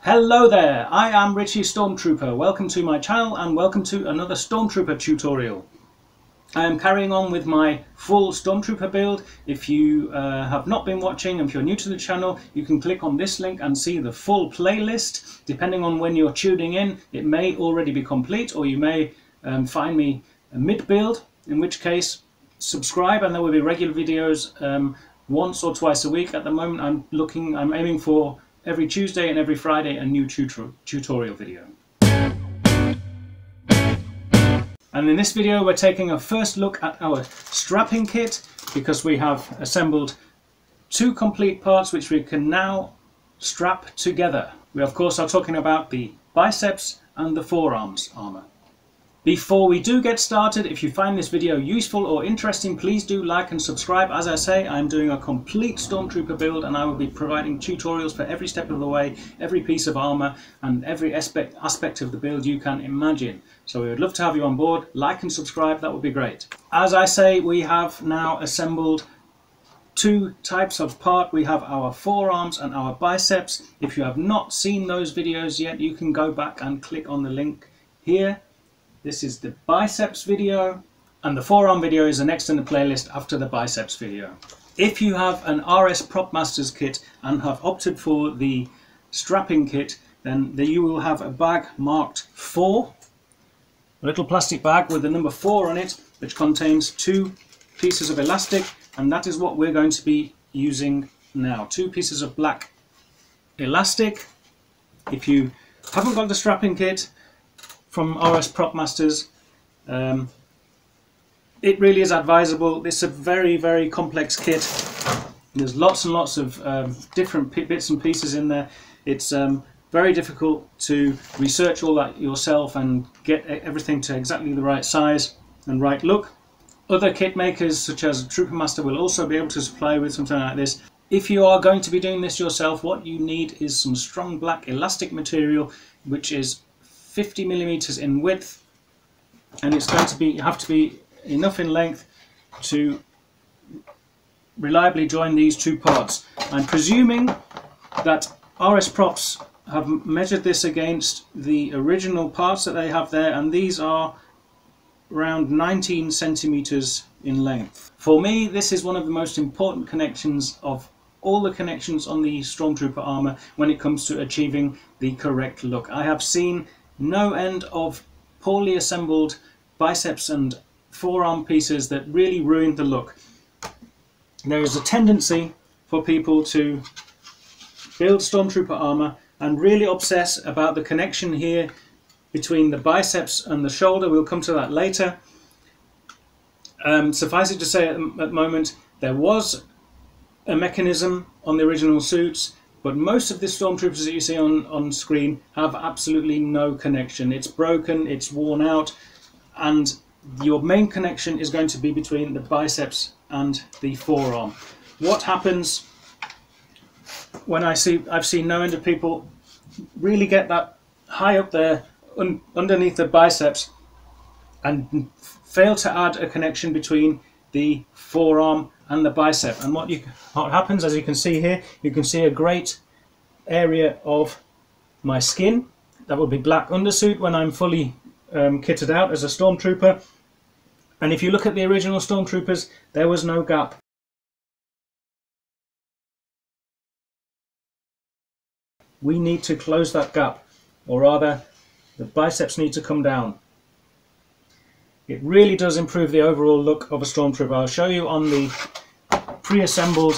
Hello there, I am Richie Stormtrooper. Welcome to my channel and welcome to another Stormtrooper tutorial. I am carrying on with my full Stormtrooper build. If you have not been watching and if you're new to the channel, you can click on this link and see the full playlist. Depending on when you're tuning in, it may already be complete or you may find me mid-build, in which case subscribe and there will be regular videos once or twice a week. At the moment I'm aiming for every Tuesday and every Friday a new tutorial video. And in this video we're taking a first look at our strapping kit, because we have assembled two complete parts which we can now strap together. We of course are talking about the biceps and the forearms armour. Before we do get started, if you find this video useful or interesting, please do like and subscribe. As I say, I'm doing a complete Stormtrooper build and I will be providing tutorials for every step of the way, every piece of armour and every aspect of the build you can imagine. So we would love to have you on board. Like and subscribe, that would be great. As I say, we have now assembled two types of part. We have our forearms and our biceps. If you have not seen those videos yet, you can go back and click on the link here. This is the biceps video and the forearm video is the next in the playlist after the biceps video. If you have an RS Prop Masters kit and have opted for the strapping kit, then you will have a bag marked 4, a little plastic bag with the number 4 on it, which contains 2 pieces of elastic, and that is what we're going to be using now. 2 pieces of black elastic. If you haven't got the strapping kit from RS Prop Masters, it really is advisable. It's a very complex kit. There's lots and lots of different bits and pieces in there. It's very difficult to research all that yourself and get everything to exactly the right size and right look. Other kit makers such as Trooper Master will also be able to supply with something like this. If you are going to be doing this yourself, what you need is some strong black elastic material, which is 50 millimeters in width, and it's going to have to be enough in length to reliably join these two parts. I'm presuming that RS Props have measured this against the original parts that they have there, and these are around 19 centimeters in length. For me, this is one of the most important connections of all the connections on the Stormtrooper armour when it comes to achieving the correct look. I have seen no end of poorly assembled biceps and forearm pieces that really ruined the look. There is a tendency for people to build Stormtrooper armour and really obsess about the connection here between the biceps and the shoulder. We'll come to that later. Suffice it to say, at the moment there was a mechanism on the original suits, but most of the Stormtroopers that you see on screen have absolutely no connection. It's broken, it's worn out, and your main connection is going to be between the biceps and the forearm. What happens when I've seen no end of people really get that high up there underneath the biceps and fail to add a connection between the forearm and the bicep. And what happens, as you can see here, you can see a great area of my skin. That will be black undersuit when I'm fully kitted out as a Stormtrooper. And if you look at the original Stormtroopers, there was no gap. We need to close that gap, or rather the biceps need to come down. It really does improve the overall look of a Stormtrooper. I'll show you on the pre-assembled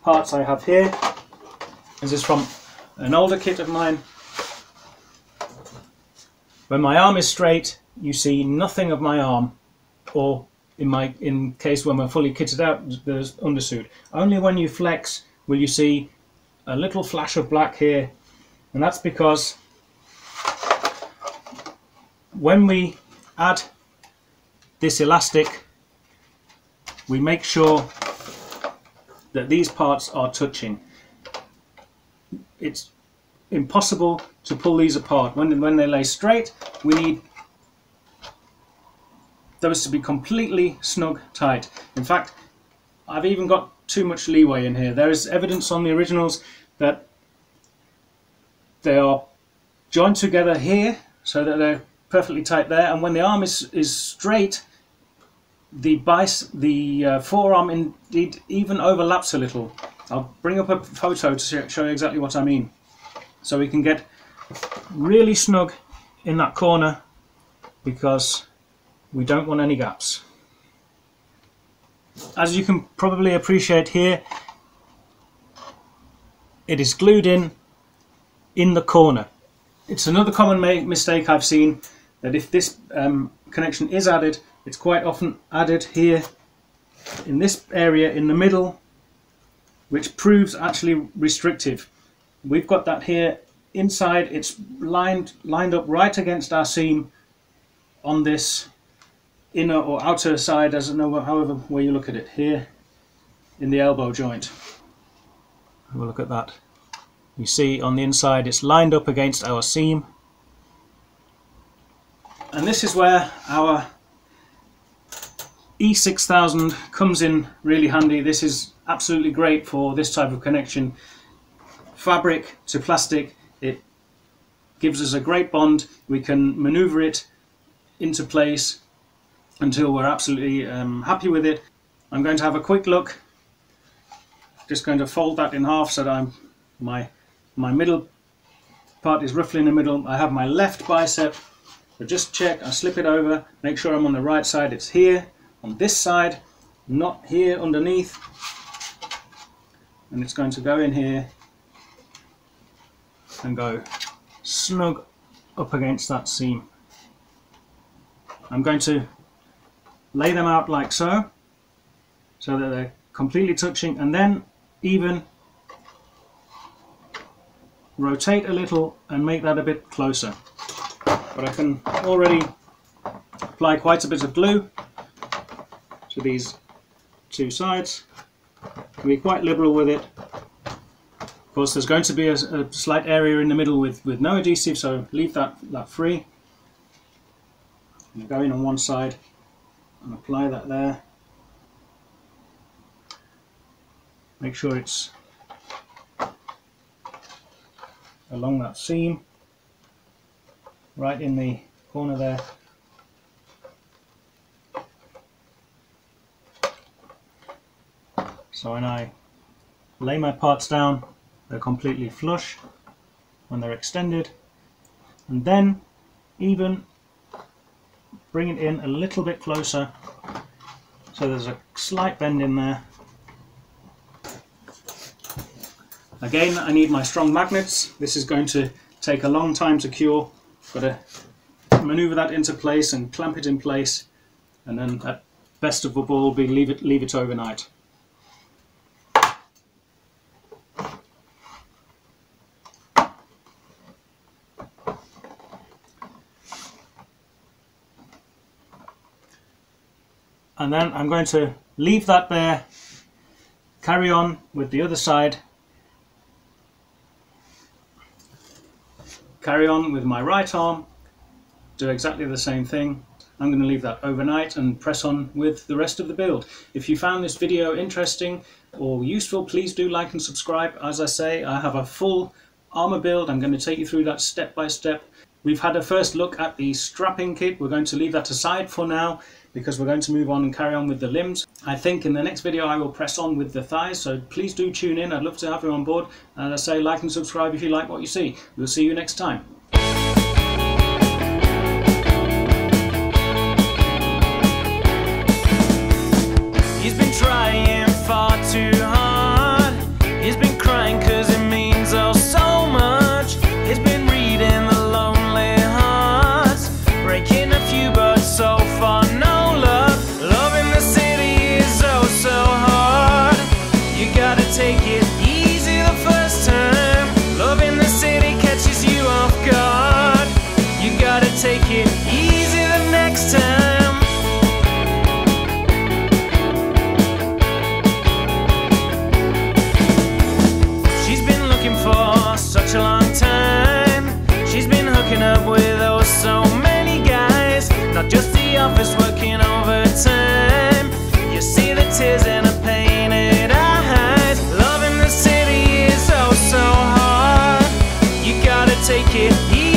parts I have here. This is from an older kit of mine. When my arm is straight, you see nothing of my arm, or in case when we're fully kitted out, there's undersuit. Only when you flex will you see a little flash of black here, and that's because when we add this elastic, we make sure that these parts are touching. It's impossible to pull these apart. When they lay straight, we need those to be completely snug tight. In fact, I've even got too much leeway in here. There is evidence on the originals that They are joined together here so that they're perfectly tight there, and when the arm is straight, the forearm indeed even overlaps a little. I'll bring up a photo to show you exactly what I mean. So we can get really snug in that corner because we don't want any gaps. As you can probably appreciate here, it is glued in the corner. It's another common mistake I've seen, that if this connection is added, it's quite often added here in this area in the middle, which proves actually restrictive. We've got that here inside. It's lined up right against our seam on this inner or outer side, as however way you look at it, here in the elbow joint. Have a look at that. You see on the inside it's lined up against our seam, and this is where our E6000 comes in really handy. This is absolutely great for this type of connection. Fabric to plastic, it gives us a great bond. We can maneuver it into place until we're absolutely happy with it. I'm going to have a quick look. Just going to fold that in half so that my middle part is roughly in the middle. I have my left bicep, so just check, I slip it over, make sure I'm on the right side. It's here on this side, not here underneath, and it's going to go in here and go snug up against that seam. I'm going to lay them out like so that they're completely touching, and then even rotate a little and make that a bit closer. But I can already apply quite a bit of glue to these two sides. Be quite liberal with it. Of course, there's going to be a slight area in the middle with no adhesive, so leave that free. Go in on one side and apply that there. Make sure it's along that seam, right in the corner there. So when I lay my parts down, they're completely flush when they're extended, and then even bring it in a little bit closer so there's a slight bend in there. Again, I need my strong magnets. This is going to take a long time to cure. Got to maneuver that into place and clamp it in place, and then at best of all will be leave it overnight. And then I'm going to leave that there, carry on with the other side, carry on with my right arm, do exactly the same thing. I'm going to leave that overnight and press on with the rest of the build. If you found this video interesting or useful, please do like and subscribe. As I say, I have a full armour build. I'm going to take you through that step by step. We've had a first look at the strapping kit. We're going to leave that aside for now because we're going to move on and carry on with the limbs. I think in the next video I will press on with the thighs, so please do tune in. I'd love to have you on board. And as I say, like and subscribe if you like what you see. We'll see you next time. He's been trying far too hard. He's been crying 'cause it means oh so much. He's been reading the lonely hearts, breaking a few but so far no love. Loving the city is oh so hard. You gotta take it easy the first time. Loving the city catches you off guard. You gotta take it easy the next time. Such a long time. She's been hooking up with oh so many guys, not just the office, working overtime. You see the tears in her painted eyes. Loving the city is oh so hard. You gotta take it easy.